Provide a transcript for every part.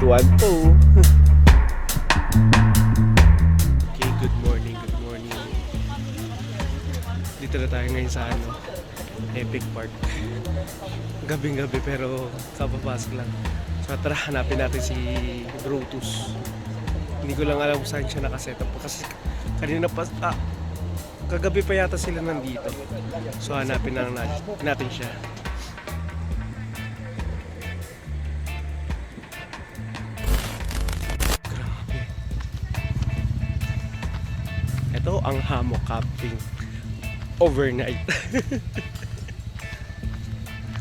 Tuwan po. Okay, good morning. Dito na tayo ngayon sa Epic Park. Gabing-gabi pero kapapasok lang. So tara, hanapin natin si Brutus. Hindi ko lang alam kung saan siya nakaset up kasi kanina pa kagabi pa yata sila nandito. So hanapin na natin siya. Grabe. Ito ang hammock camping overnight.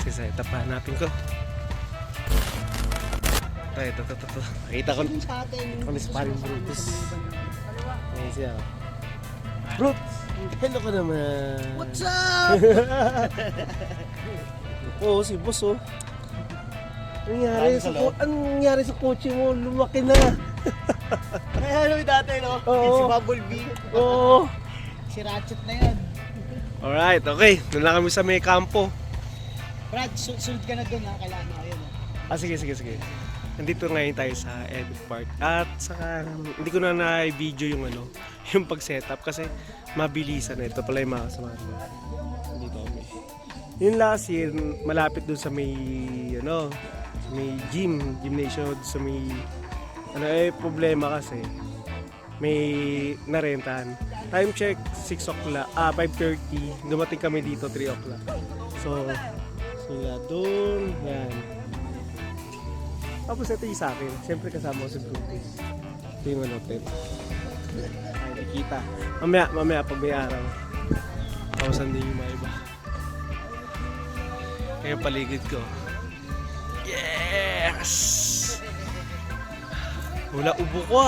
Sige, pa hanapin ko. Ito. Nakita ko kung si paring Brutus. Ayan siya. Brutus! Hello ka naman! What's up? Oo, si boss oh. Anong nangyari sa kotse mo? Lumaki na! May ano yung dati, no? Oo. Si Bumblebee. Oo! Si Ratchet na yan. Alright, okay. Doon lang kami sa may kampo. Brad, sunod ka na dun, ha? Kailangan mo yun, ha? Sige. Nandito ngayon tayo sa Epic Park. At saka, hindi ko na na-video yung yung pag-setup kasi mabilisan na. Ito pala yung mga kasama ko. Nandito kami. Yung last year, malapit dun sa may, may gymnasium, sa may, problema kasi, may narentahan. Time check, 6 o'clock, 5:30. Dumating kami dito, 3 o'clock. So, sila dun, yan. Tapos ito yung sa akin. Siyempre kasama ko si Brutus. Ito yung hotel. Ay, nakikita. Mamaya pag may araw. Kawasan din yung mga iba. Kaya paligid ko. Yes! Wala ubo ko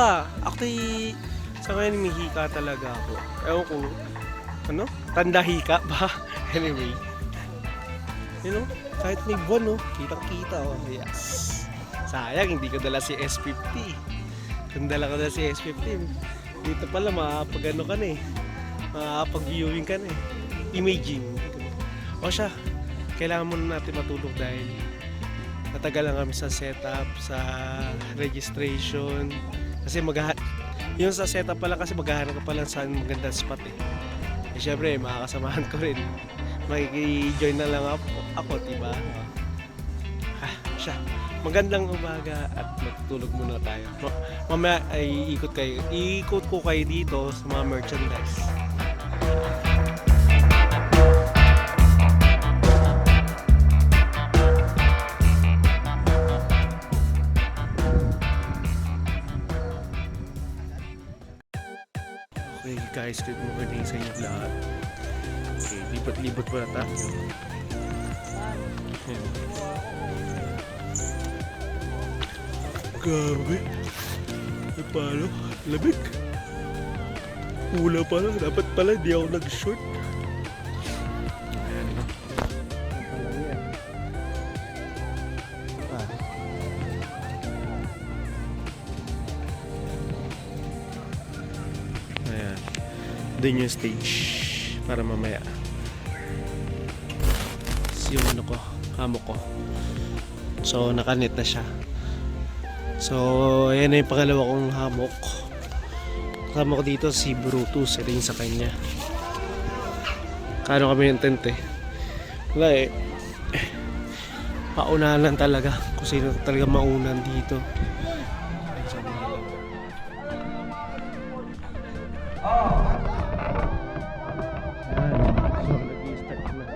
Actually, sa ngayon may hika talaga ako. Ewan ko, tanda hika ba? Anyway. Kahit may buwan, kitang-kita, yes. Sayang, hindi ko dala si S50. Kung dala ko na si S50, dito pala makapag-ano ka na makapag-viewing ka na imaging. O siya, kailangan muna natin matulog dahil natagal lang kami sa setup, sa registration. Kasi yung sa setup pala kasi maghahanap ka pala saan magandang spot syempre, makakasamahan ko rin. Makiki-join na lang ako, diba? Siya. Magandang umaga at matutulog muna tayo. Mamaya ay ikot ko kayo dito sa mga merchandise. Okay guys, good morning sa inyo lahat. Okay, libot-libot muna tayo. Grabe. Paano? Lamig. Ula pa lang. Dapat pala di ako nag-short. Ayan. Ayan. Doon yung stage. Para mamaya. Yung hammock ko. So, nakanet na siya. So, ayan na yung pangalawa kong hammock. Kasama ko dito si Brutus. Ito yung sa kanya. Kano kami yung tent Wala paunahan lang talaga. Kung sino talaga maunan dito. So, nag-i-start na.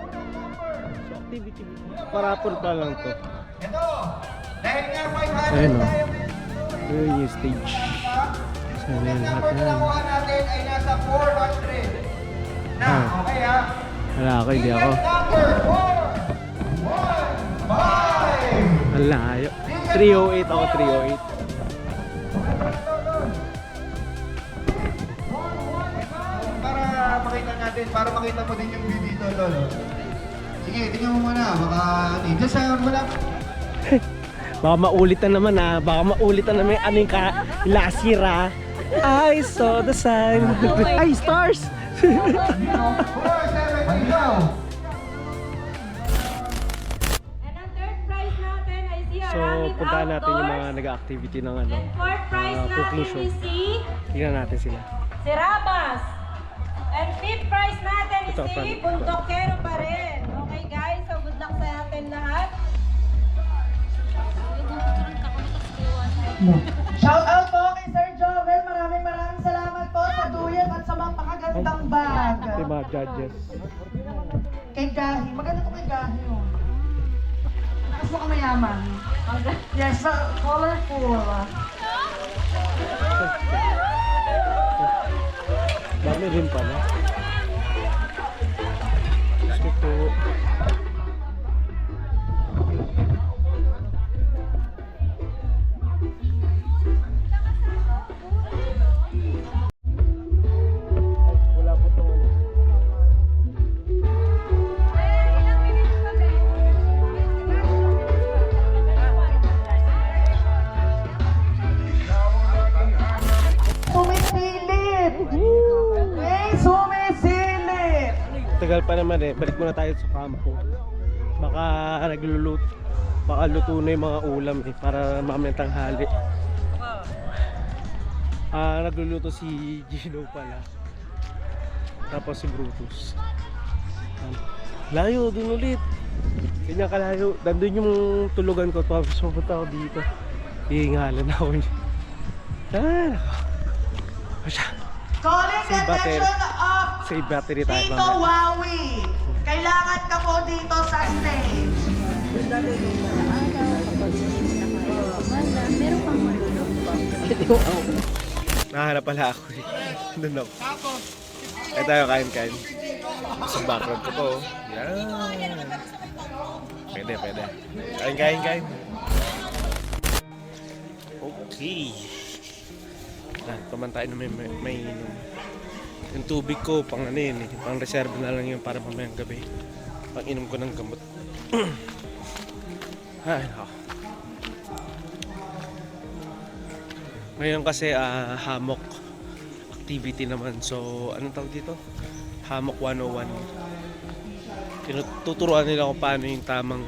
So, activity. Parapon pa lang to. Ayun Ayun yung stage. Sana yung lahat na yan. natin ay nasa 400 na. Okay Wala ako, hindi ako. Ang layo. 308 ako, 308. Para makita natin, para makita mo din yung view dito, Lolo. Sige, tingnan mo muna. Baka, dyan sa wala. Baka maulitan naman baka maulitan naman yung last year I saw the sign. Ay, stars! So puntahan natin yung mga nag-activity ng ano, And fourth prize cooking natin show. is Tingnan natin sila. si Rabas. And fifth prize natin is Ito, si front. Bundokero pa rin. Okay guys, so good luck sa atin lahat. Shout out po kay Sir Jovel. Maraming salamat po sa duyan at sa mapakagandang bag. Ito yung mga judges. Kay Gahi. Maganda to kay Gahi. Oh. Lakas mo ka mayaman. Yes, colorful. Dami rin pala. Gusto po. Wala po to. Sumisilip! May sumisilip! Tagal pa naman eh. Balik muna tayo sa kama ko. Baka nagluluto. Baka luto na yung mga ulam eh. Para mamayang tanghali. Nagluluto si Gino pala. Tapos si Brutus. Layo dun ulit. Ganyan kalayo. Nandun yung tulugan ko. Tapos pupunta ako dito. Hihingalan ako niya. Masya. Calling the Save battery. attention of Save battery tayo Tito mamaya. Wawi. Kailangan ka po dito sa stage. Meron pang marunong pa. Nahanap pala ako eh. Doon ako. Kaya tayo kain-kain. Sa background ko to. Yan. Pwede. Kain. Okay. Paman tayo na may inom. Yung tubig ko, pang ano yun eh. Pang reserve na lang yun para mamayang gabi. Pang inom ko ng gamot. Ay, nako. Ngayon kasi hammock activity naman. So, anong tawag dito? Hammock 101. Tuturuan nila kung paano yung tamang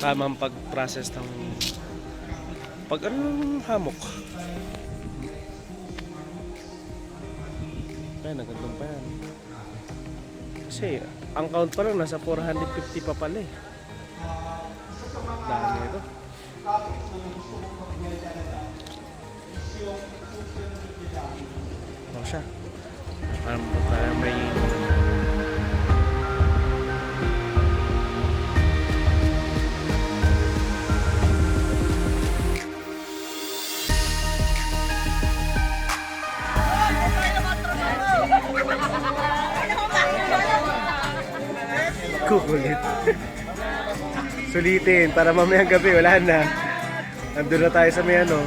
tamang pag-process ng hammock. Ay, nagandang pa yan. Kasi, ang count pa lang nasa 450 pa pala eh. Dami ito. Siya. Parang may kukulit. Sulitin para mamayang gabi wala na. Nandun na tayo sa may ano.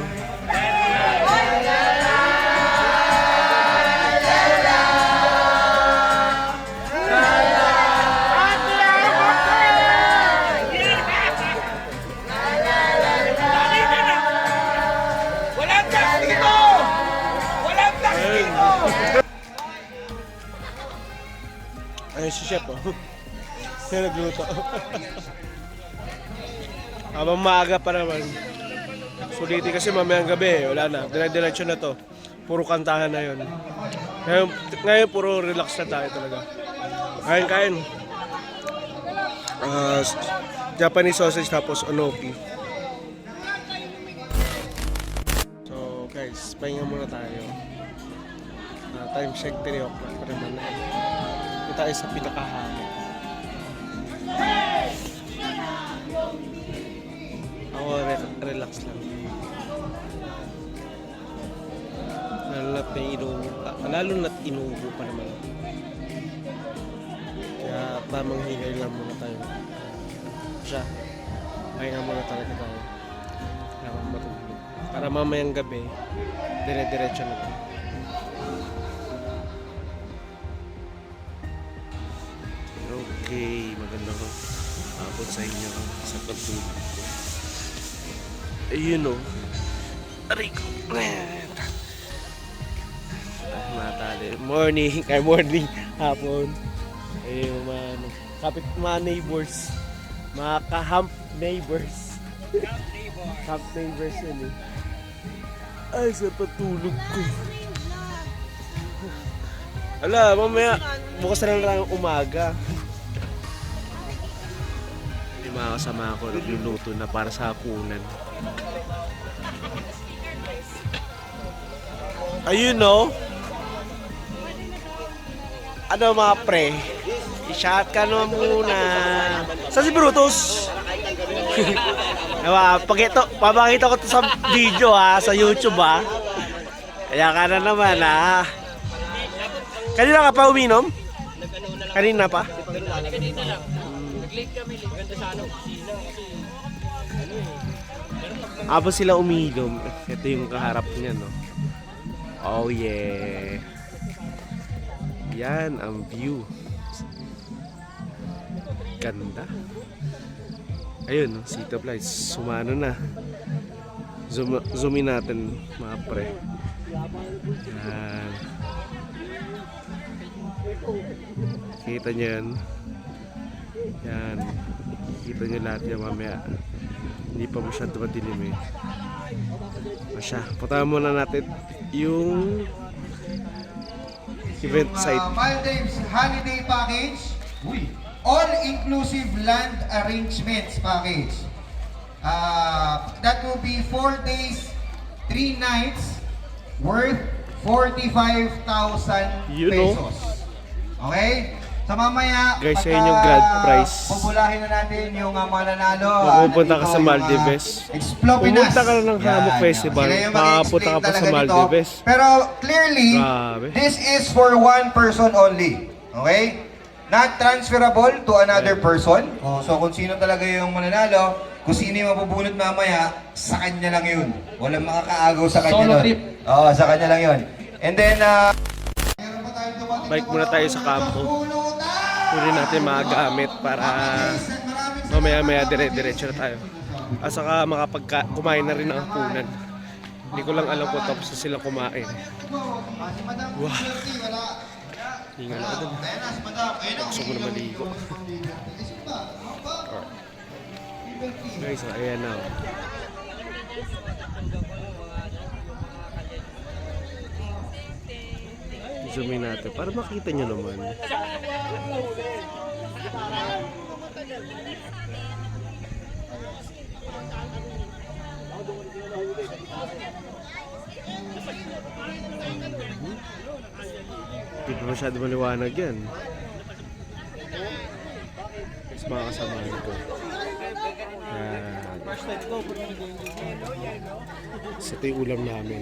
Ayun si Chef oh. Siya nagluto. Habang maaga pa naman. Sulitin kasi mamayang gabi wala na. Dire-diretso na to. Puro kantahan na yun. Ngayon puro relax na tayo talaga. Kain. Japanese sausage tapos onoki. So guys, pahinga muna tayo. Time check 3 o'clock pa naman na. Ito tayo sa pinakahamon. Ako relax lang. Lalo na't inuubo pa naman. Kaya tamang hingay lang muna tayo. Siya. Pahinga muna talaga tayo. Kailangan matulog. Para mamayang gabi, dire-diretso na tayo. Okay, magandang hapon sa inyo sa pagtulog ko. Ayun o. Aray ko. Matali. Morning. Hapon. Ayun, mga neighbors. Mga ka-hump neighbors. Camp Neighbors yun eh. Ay, sa patulog ko. Ala, mamaya, bukas na lang umaga. Yung mga kasama ko, nagluluto na para sa hapunan. Ayun no? Ano mga pre? I-shot ka naman muna. Saan si Brutus? Diba, papakita ko to sa video ha, sa YouTube ha. Kaya ka na naman ha. Kanina ka pa uminom? Kanina pa? Kanina lang. Nag-late kami, ganda sa opisina kasi Habang sila uminom, ito yung kaharap niya, no? Oh yeah. Yan ang view. Ganda. Ayun, no? City of Lights. Sumano na. Zoomin natin, mga pre. Yan. Kita nyo yan. Yan. Kita nyo lahat yan mamaya. Hindi pa masyado madilim eh. Masya. Punta muna natin yung event site. Maldives Holiday Package. All-inclusive land arrangements package. That will be 4 days, 3 nights, worth 45,000 You know. pesos. Okay? So mamaya, Guys, sa inyong grand prize. Pupulahin na natin yung mananalo. Mapupunta ka sa Maldives. Pumunta ka na ng Hammock Festival. Makapunta ka pa sa Maldives. Pero clearly, Grabe. this is for one person only. Okay? Not transferable to another person. So kung sino talaga yung mananalo, kung sino yung mabubunot mamaya, sa kanya lang yun. Walang makakaagaw sa kanya Solo nun. trip. Oo, sa kanya lang yun. And then, Bike muna tayo sa kampo. Kunin natin mga gamit para mamaya-maya dire-diretso na tayo. At saka kumain na rin ng hapunan. Hindi ko lang alam kung tapos na sila kumain. Wow. Hingal ako dun. Gusto ko na maligo. Guys, ayan na. Zoomin natin para makita nyo naman. Hindi pa masyado maliwanag yan. Mas mga kasamahan ko. Yan. Ito yung ulam namin.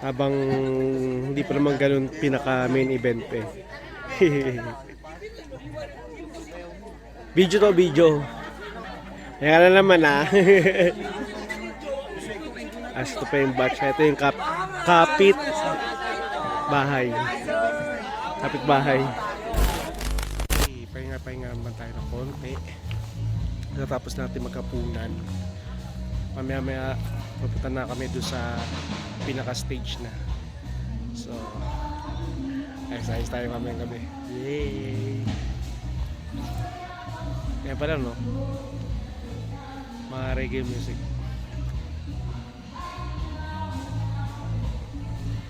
Habang hindi pa naman ganun pinaka main event eh. Video to video. Yan na naman ah. As ito pa yung batch. Ito yung kapit bahay. Kapit bahay. Pahinga naman tayo ng konti. Natapos natin magkapunan. Mamaya-maya pupunta na kami doon sa pinaka-stage na. So, exercise tayo mamayang gabi. Yay! Kaya pala no? Mga reggae music.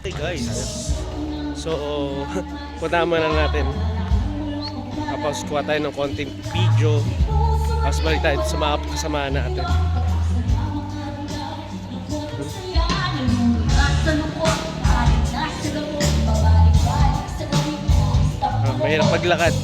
Hey guys! So, punta muna natin. Tapos kuha tayo ng konting video. Tapos balik tayo sa mga kasama natin. Mahirap paglakad.